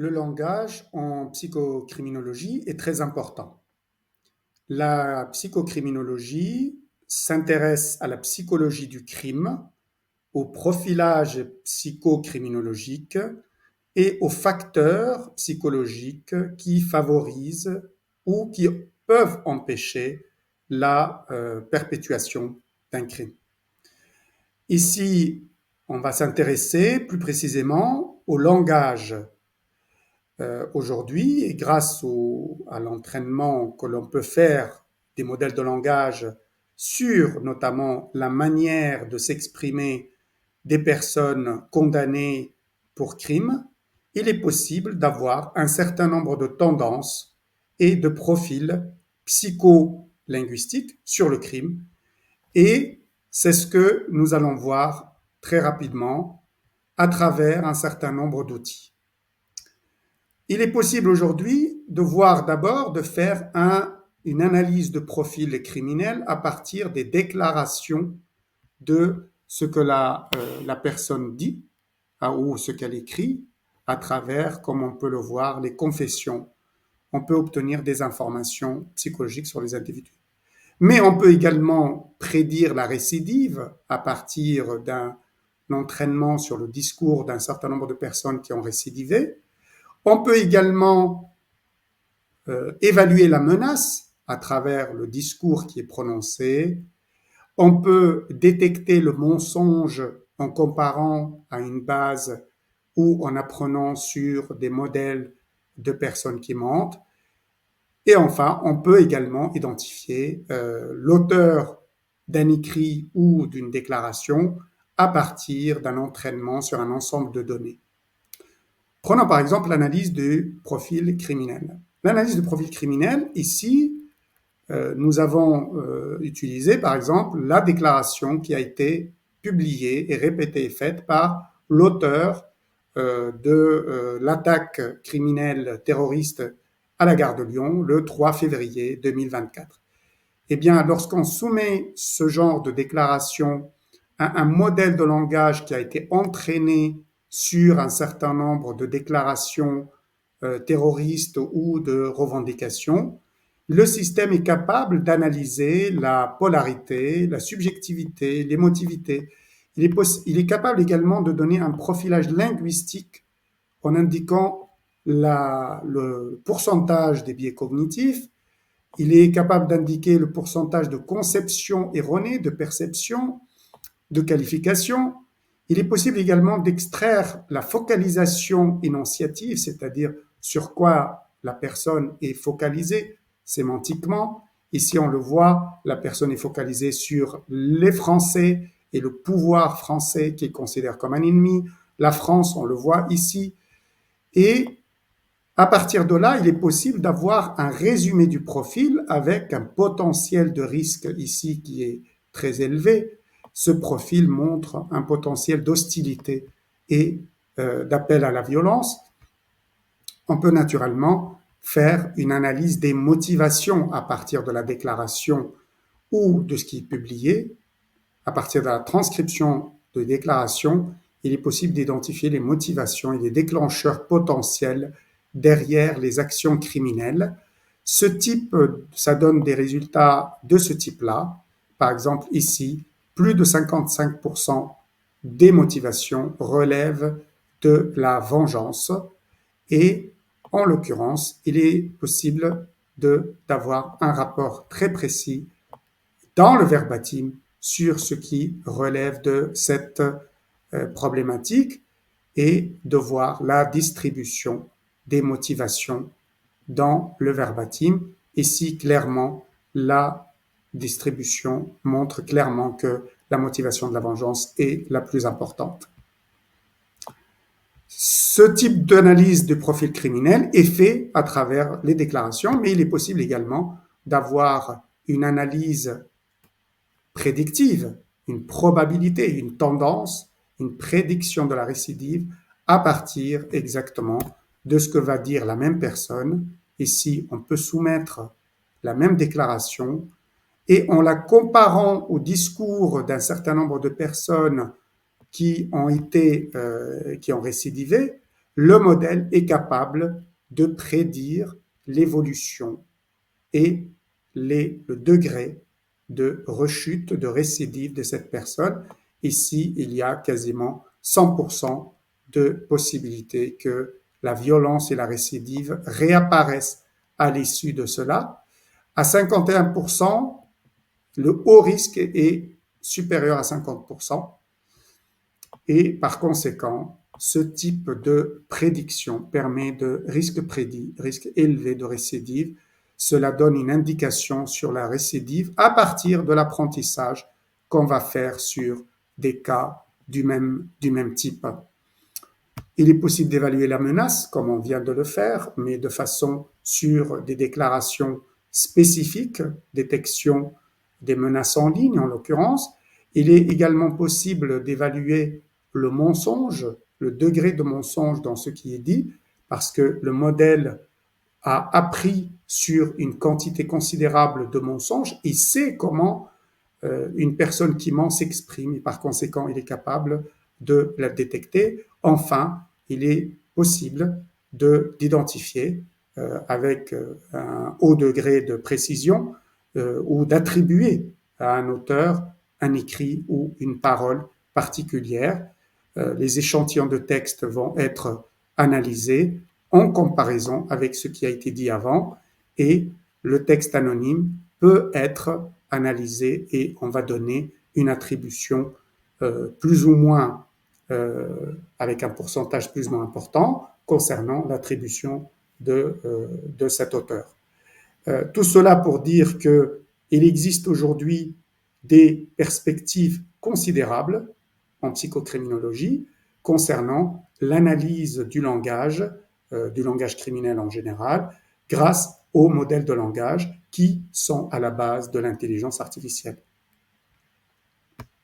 Le langage en psychocriminologie est très important. La psychocriminologie s'intéresse à la psychologie du crime, au profilage psychocriminologique et aux facteurs psychologiques qui favorisent ou qui peuvent empêcher la perpétuation d'un crime. Ici, on va s'intéresser plus précisément au langage aujourd'hui, et grâce à l'entraînement que l'on peut faire des modèles de langage sur notamment la manière de s'exprimer des personnes condamnées pour crime, il est possible d'avoir un certain nombre de tendances et de profils psycholinguistiques sur le crime. Et c'est ce que nous allons voir très rapidement à travers un certain nombre d'outils. Il est possible aujourd'hui de voir d'abord, de faire une analyse de profil criminel à partir des déclarations de ce que la personne dit ou ce qu'elle écrit à travers, comme on peut le voir, les confessions. On peut obtenir des informations psychologiques sur les individus. Mais on peut également prédire la récidive à partir d'un entraînement sur le discours d'un certain nombre de personnes qui ont récidivé. On peut également évaluer la menace à travers le discours qui est prononcé. On peut détecter le mensonge en comparant à une base ou en apprenant sur des modèles de personnes qui mentent. Et enfin, on peut également identifier l'auteur d'un écrit ou d'une déclaration à partir d'un entraînement sur un ensemble de données. Prenons par exemple l'analyse du profil criminel. L'analyse du profil criminel, ici, nous avons utilisé par exemple la déclaration qui a été publiée et répétée et faite par l'auteur de l'attaque criminelle terroriste à la gare de Lyon le 3 février 2024. Eh bien, lorsqu'on soumet ce genre de déclaration à un modèle de langage qui a été entraîné sur un certain nombre de déclarations terroristes ou de revendications, le système est capable d'analyser la polarité, la subjectivité, l'émotivité. Il est capable également de donner un profilage linguistique en indiquant le pourcentage des biais cognitifs. Il est capable d'indiquer le pourcentage de conception erronée, de perception, de qualification. Il est possible également d'extraire la focalisation énonciative, c'est-à-dire sur quoi la personne est focalisée sémantiquement. Ici, on le voit, la personne est focalisée sur les Français et le pouvoir français qu'il considère comme un ennemi. La France, on le voit ici. Et à partir de là, il est possible d'avoir un résumé du profil avec un potentiel de risque ici qui est très élevé. Ce profil montre un potentiel d'hostilité et d'appel à la violence. On peut naturellement faire une analyse des motivations à partir de la déclaration ou de ce qui est publié. À partir de la transcription de déclaration, il est possible d'identifier les motivations et les déclencheurs potentiels derrière les actions criminelles. Ça donne des résultats de ce type-là. Par exemple, ici, plus de 55% des motivations relèvent de la vengeance et, en l'occurrence, il est possible d'avoir un rapport très précis dans le verbatim sur ce qui relève de cette problématique et de voir la distribution des motivations dans le verbatim. Ici, clairement, la distribution montre clairement que la motivation de la vengeance est la plus importante. Ce type d'analyse du profil criminel est fait à travers les déclarations, mais il est possible également d'avoir une analyse prédictive, une probabilité, une tendance, une prédiction de la récidive à partir exactement de ce que va dire la même personne. Ici, on peut soumettre la même déclaration et en la comparant au discours d'un certain nombre de personnes qui ont récidivé, le modèle est capable de prédire l'évolution et le degré de rechute, de récidive de cette personne. Ici, il y a quasiment 100% de possibilité que la violence et la récidive réapparaissent à l'issue de cela. À 51%, le haut risque est supérieur à 50%. Et par conséquent, ce type de prédiction permet de risque prédit, risque élevé de récidive. Cela donne une indication sur la récidive à partir de l'apprentissage qu'on va faire sur des cas du même type. Il est possible d'évaluer la menace, comme on vient de le faire, mais de façon sur des déclarations spécifiques, détection des menaces en ligne en l'occurrence. Il est également possible d'évaluer le mensonge, le degré de mensonge dans ce qui est dit, parce que le modèle a appris sur une quantité considérable de mensonges, il sait comment une personne qui ment s'exprime et par conséquent il est capable de la détecter. Enfin, il est possible d'identifier avec un haut degré de précision ou d'attribuer à un auteur un écrit ou une parole particulière. Les échantillons de texte vont être analysés en comparaison avec ce qui a été dit avant et le texte anonyme peut être analysé et on va donner une attribution plus ou moins avec un pourcentage plus ou moins important concernant l'attribution de cet auteur. Tout cela pour dire qu'il existe aujourd'hui des perspectives considérables en psychocriminologie concernant l'analyse du langage criminel en général, grâce aux modèles de langage qui sont à la base de l'intelligence artificielle.